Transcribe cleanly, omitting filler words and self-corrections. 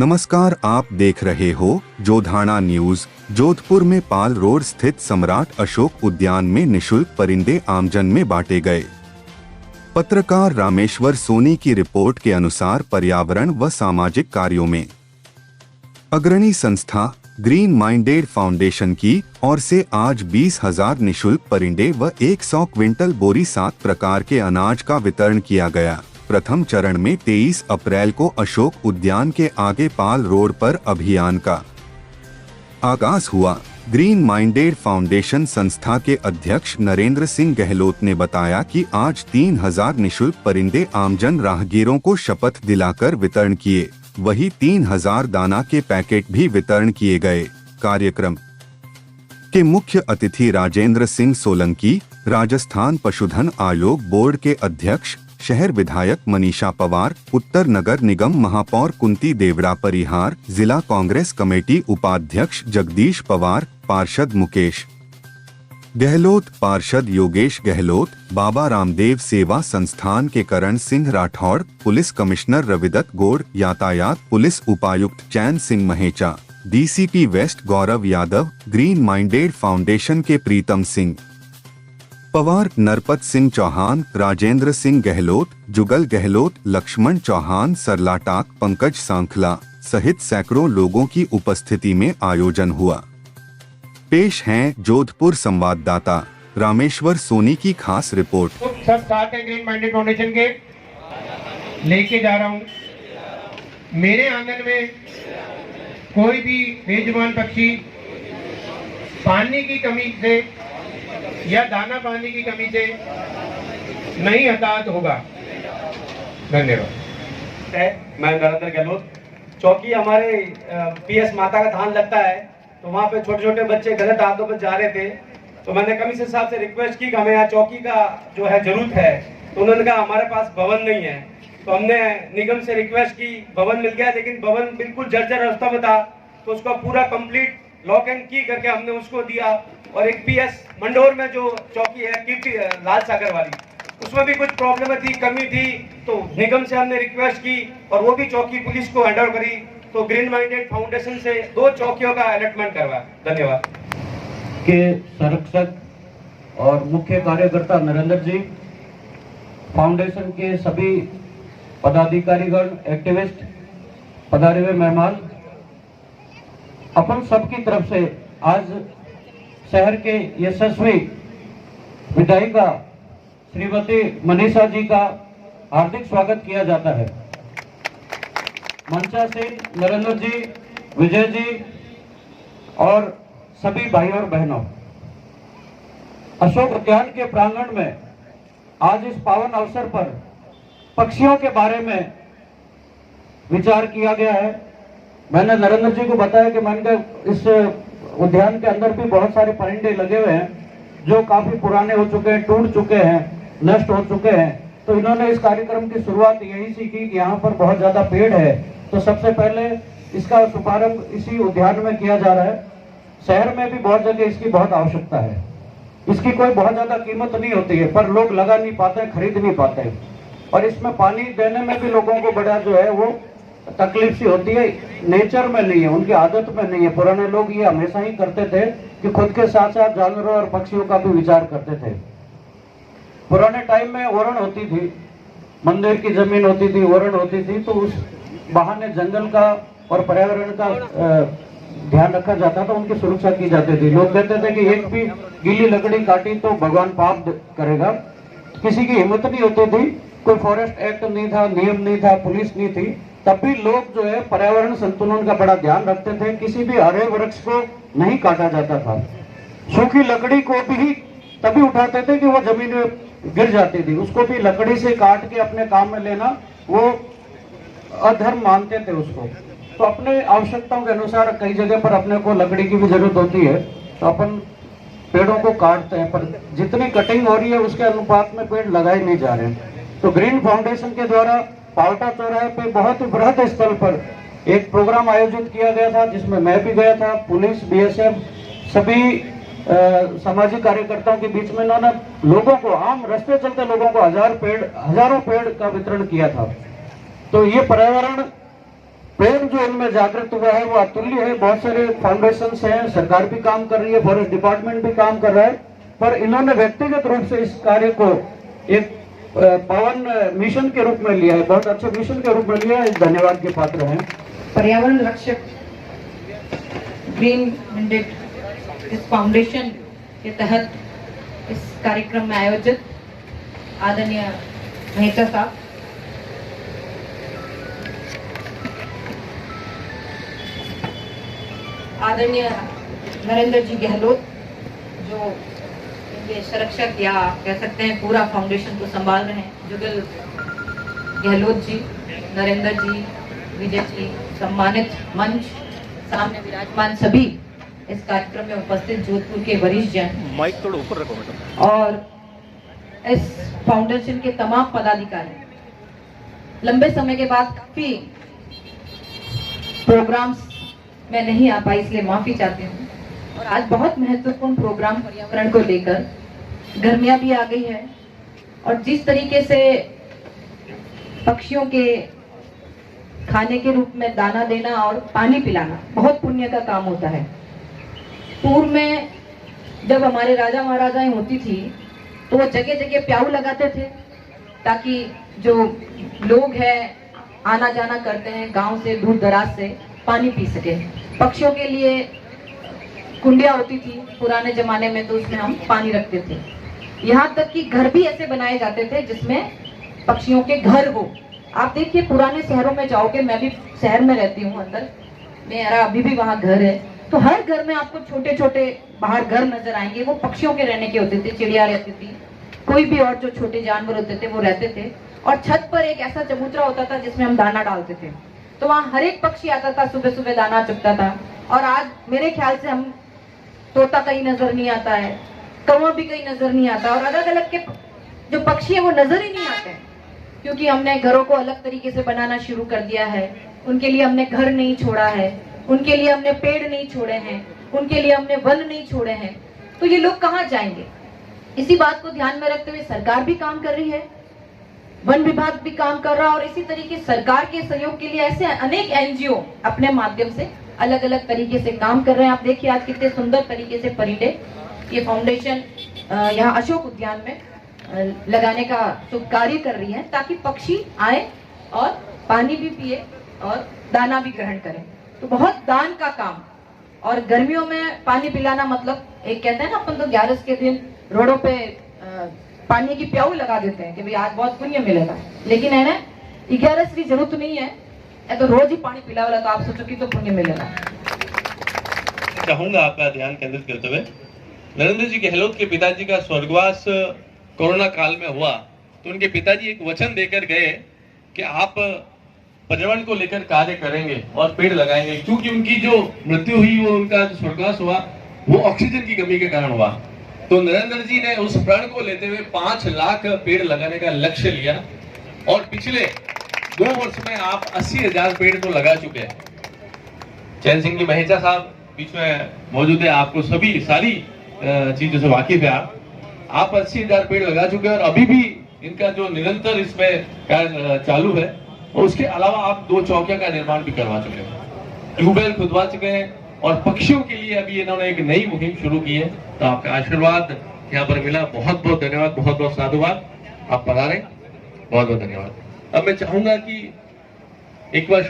नमस्कार, आप देख रहे हो जोधाना न्यूज। जोधपुर में पाल रोड स्थित सम्राट अशोक उद्यान में निशुल्क परिंदे आमजन में बांटे गए। पत्रकार रामेश्वर सोनी की रिपोर्ट के अनुसार पर्यावरण व सामाजिक कार्यों में अग्रणी संस्था ग्रीन माइंडेड फाउंडेशन की ओर से आज 20,000 निशुल्क परिंदे व 100 क्विंटल बोरी 7 प्रकार के अनाज का वितरण किया गया। प्रथम चरण में 23 अप्रैल को अशोक उद्यान के आगे पाल रोड पर अभियान का आगाज हुआ। ग्रीन माइंडेड फाउंडेशन संस्था के अध्यक्ष नरेंद्र सिंह गहलोत ने बताया कि आज 3,000 निशुल्क परिंदे आमजन राहगीरों को शपथ दिलाकर वितरण किए, वही 3,000 दाना के पैकेट भी वितरण किए गए। कार्यक्रम के मुख्य अतिथि राजेंद्र सिंह सोलंकी, राजस्थान पशुधन आयोग बोर्ड के अध्यक्ष, शहर विधायक मनीषा पवार, उत्तर नगर निगम महापौर कुंती देवड़ा परिहार, जिला कांग्रेस कमेटी उपाध्यक्ष जगदीश पवार, पार्षद मुकेश गहलोत, पार्षद योगेश गहलोत, बाबा रामदेव सेवा संस्थान के करण सिंह राठौड़, पुलिस कमिश्नर रविदत्त गौड़, यातायात पुलिस उपायुक्त चैन Singh महेचा, DCP waste Gaurav Yadav, green minded foundation के प्रीतम सिंह पवार, नरपत सिंह चौहान, राजेंद्र सिंह गहलोत, जुगल गहलोत, लक्ष्मण चौहान, सरलाटाक, पंकज सांखला सहित सैकड़ों लोगों की उपस्थिति में आयोजन हुआ। पेश हैं जोधपुर संवाददाता रामेश्वर सोनी की खास रिपोर्ट। सब साथ हैं ग्रीन माइंडेड फाउंडेशन के, लेके जा रहा हूँ। मेरे आंगन में कोई भी बेजुबान पक्षी पानी की कमी से या दाना पानी की कमी से नहीं हताहत होगा। धन्यवाद। मैं नरेंद्र गहलोत। चौकी हमारे पीएस माता का धान लगता है, तो वहाँ पे छोटे छोटे बच्चे गलत आदतों पर जा रहे थे, तो मैंने कमिश्नर साहब से रिक्वेस्ट की कि हमें यहाँ चौकी का जो है जरूरत है, तो उन्होंने कहा हमारे पास भवन नहीं है। तो हमने निगम से रिक्वेस्ट की, भवन मिल गया, लेकिन भवन बिल्कुल जर्जर अवस्था में था, तो उसका पूरा कंप्लीट लॉक एंड की करके हमने उसको दिया। और एक पीएस मंडोर में जो चौकी है कीर्ति लाल सागर वाली, उसमें भी कुछ प्रॉब्लम थी, कमी थी, तो निगम से हमने रिक्वेस्ट की और वो भी चौकी पुलिस को हैंड ओवर करी। तो ग्रीन माइंडेड फाउंडेशन से 2 चौकियों का अलॉटमेंट करवाया। धन्यवाद। के संरक्षक और मुख्य कार्यकर्ता नरेंद्र जी, फाउंडेशन के सभी पदाधिकारीगण, एक्टिविस्ट, पधारे हुए मेहमान, अपन सबकी तरफ से आज शहर के यशस्वी विधायिका श्रीमती मनीषा जी का हार्दिक स्वागत किया जाता है। मंचा सिंह, नरेंद्र जी, विजय जी और सभी भाई और बहनों, अशोक उद्यान के प्रांगण में आज इस पावन अवसर पर पक्षियों के बारे में विचार किया गया है। मैंने नरेंद्र जी को बताया कि मैंने इस उद्यान के अंदर भी बहुत सारे परिंदे लगे हुए हैं जो काफी पुराने हो चुके हैं, टूट चुके हैं, नष्ट हो चुके हैं। तो इन्होंने इस कार्यक्रम की शुरुआत यही सी की कि यहाँ पर बहुत ज्यादा पेड़ है, तो सबसे पहले इसका शुभारंभ इसी उद्यान में किया जा रहा है। शहर में भी बहुत जगह इसकी बहुत आवश्यकता है। इसकी कोई बहुत ज्यादा कीमत नहीं होती है, पर लोग लगा नहीं पाते, खरीद नहीं पाते, और इसमें पानी देने में भी लोगों को बड़ा जो है वो तकलीफ सी होती है। नेचर में नहीं है, उनकी आदत में नहीं है। पुराने लोग ये हमेशा ही करते थे कि खुद के साथ साथ जानवरों और पक्षियों का भी विचार करते थे। पुराने टाइम में ओरण होती थी, मंदिर की जमीन होती थी, ओरण होती थी, तो उस बहाने जंगल का और पर्यावरण का ध्यान रखा जाता था, उनकी सुरक्षा की जाती थी। लोग कहते थे कि एक भी गीली लकड़ी काटी तो भगवान पाप करेगा। किसी की हिम्मत नहीं होती थी, कोई फॉरेस्ट एक्ट नहीं था, नियम नहीं था, पुलिस नहीं थी, तब भी लोग जो है पर्यावरण संतुलन का बड़ा ध्यान रखते थे। किसी भी हरे वृक्ष को नहीं काटा जाता था। सूखी लकड़ी को भी तभी उठाते थे कि वो जमीन में गिर जाती थी, उसको भी लकड़ी से काट के अपने काम में लेना वो अधर्म मानते थे उसको। तो अपने आवश्यकताओं के अनुसार कई जगह पर अपने को लकड़ी की भी जरूरत होती है, तो अपन पेड़ों को काटते हैं, पर जितनी कटिंग हो रही है उसके अनुपात में पेड़ लगाए नहीं जा रहे। तो ग्रीन फाउंडेशन के द्वारा पावटा चौराहे पे बहुत ही बृहद स्तर पर एक प्रोग्राम आयोजित किया गया था, जिसमें मैं भी गया था। पुलिस, बीएसएफ, सभी सामाजिक कार्यकर्ताओं के बीच में इन्होंने लोगों को, आम रास्ते चलते लोगों को हजारों पेड़ का वितरण किया था। तो ये पर्यावरण प्रेम जो उनमें जागृत हुआ है वो अतुल्य है। बहुत सारे फाउंडेशन हैं, सरकार भी काम कर रही है, फॉरेस्ट डिपार्टमेंट भी काम कर रहा है, पर इन्होंने व्यक्तिगत रूप से इस कार्य को एक पावन मिशन के रूप में लिया है, बहुत अच्छे मिशन के रूप में लिया है। इस धन्यवाद के पात्र हैं। पर्यावरण रक्षक ग्रीन मैंडेट इस फाउंडेशन के तहत इस कार्यक्रम में आयोजित आदरणीय मेहता साहब, आदरणीय नरेंद्र जी गहलोत जो इनके संरक्षक या कह सकते हैं पूरा फाउंडेशन को संभाल रहे हैं, जुगल गहलोत जी, नरेंद्र जी, विजय जी, सम्मानित मंच सामने विराजमान सभी इस कार्यक्रम में उपस्थित जोधपुर के वरिष्ठ जन, माइक थोड़ा ऊपर रखो बेटा, और इस फाउंडेशन के तमाम पदाधिकारी। लंबे समय के बाद काफी प्रोग्राम्स में नहीं आ पाई, इसलिए माफी चाहती हूँ। और आज बहुत महत्वपूर्ण प्रोग्राम पर्यावरण को लेकर, गर्मियां भी आ गई है और जिस तरीके से पक्षियों के खाने के रूप में दाना देना और पानी पिलाना बहुत पुण्य का काम होता है। पूर्व में जब हमारे राजा महाराजाएं होती थी तो वो जगह जगह प्याऊ लगाते थे ताकि जो लोग हैं आना जाना करते हैं गांव से दूर दराज से पानी पी सके। पक्षियों के लिए कुंडिया होती थी पुराने जमाने में, तो उसमें हम पानी रखते थे। यहाँ तक कि घर भी ऐसे बनाए जाते थे जिसमें पक्षियों के घर हो। आप देखिए पुराने शहरों में जाओगे, मैं भी शहर में रहती हूँ, अंदर मेरा अभी भी वहाँ घर है, तो हर घर में आपको छोटे छोटे बाहर घर नजर आएंगे। वो पक्षियों के रहने के होते थे, चिड़िया रहती थी, कोई भी और जो छोटे जानवर होते थे वो रहते थे। और छत पर एक ऐसा चबूतरा होता था जिसमें हम दाना डालते थे, तो वहाँ हर एक पक्षी आता था, सुबह सुबह दाना चुगता था। और आज मेरे ख्याल से हम तोता कहीं नजर नहीं आता है, कौवा भी कहीं नजर नहीं आता, और अलग अलग के जो पक्षी है वो नजर ही नहीं आते हैं, क्योंकि हमने घरों को अलग तरीके से बनाना शुरू कर दिया है। उनके लिए हमने घर नहीं छोड़ा है, उनके लिए हमने पेड़ नहीं छोड़े हैं, उनके लिए हमने वन नहीं छोड़े हैं, तो ये लोग कहाँ जाएंगे? इसी बात को ध्यान में रखते हुए सरकार भी काम कर रही है, वन विभाग भी काम कर रहा है, और इसी तरीके सरकार के सहयोग के लिए ऐसे अनेक एनजीओ अपने माध्यम से अलग अलग तरीके से काम कर रहे हैं। आप देखिए आज कितने सुंदर तरीके से परिडे ये फाउंडेशन यहाँ अशोक उद्यान में लगाने का शुभ कार्य कर रही है, ताकि पक्षी आए और पानी भी पिए और दाना भी ग्रहण करें। तो बहुत दान का काम। और गर्मियों में पानी पिलाना मतलब एक कहते हैं ना अपन तो 11 के दिन रोडों पे पानी की प्याऊ लगा देते हैं कि भाई आज बहुत पुण्य मिलेगा, लेकिन है ना 11 की जरूरत नहीं है, तो रोज ही पानी पिलाओ तो आप सोचो कि तो पुण्य मिलेगा। चाहूंगा आपका ध्यान केंद्रित करते हुए, नरेंद्र जी गहलोत के पिताजी का स्वर्गवास कोरोना काल में हुआ, तो उनके पिताजी एक वचन देकर गए कि आप पर्यावरण को लेकर कार्य करेंगे और पेड़ लगाएंगे। क्योंकि उनकी जो मृत्यु हुई, वो उनका जो स्वर्गवास हुआ वो ऑक्सीजन की कमी के कारण हुआ, तो नरेंद्र जी ने उस प्रण को लेते हुए 5 लाख पेड़ लगाने का लक्ष्य लिया, और पिछले 2 वर्ष में आप 80,000 पेड़ तो लगा चुके हैं। चैन सिंह जी महेचा साहब बीच में मौजूद है, आपको सभी सारी चीजों से वाकिफ है। आप 80,000 पेड़ लगा चुके हैं, और अभी भी इनका जो निरंतर इसमें कार्य चालू है, और उसके अलावा आप 2 चौकिया का निर्माण भी करवा चुके हैं, ट्यूबवेल खुदवा चुके हैं, और पक्षियों के लिए अभी इन्होंने एक नई मुहिम शुरू की है। तो आपका आशीर्वाद यहाँ पर मिला, बहुत बहुत धन्यवाद, बहुत बहुत साधुवाद, आप पधारें, बहुत बहुत धन्यवाद। अब मैं चाहूंगा कि एक बार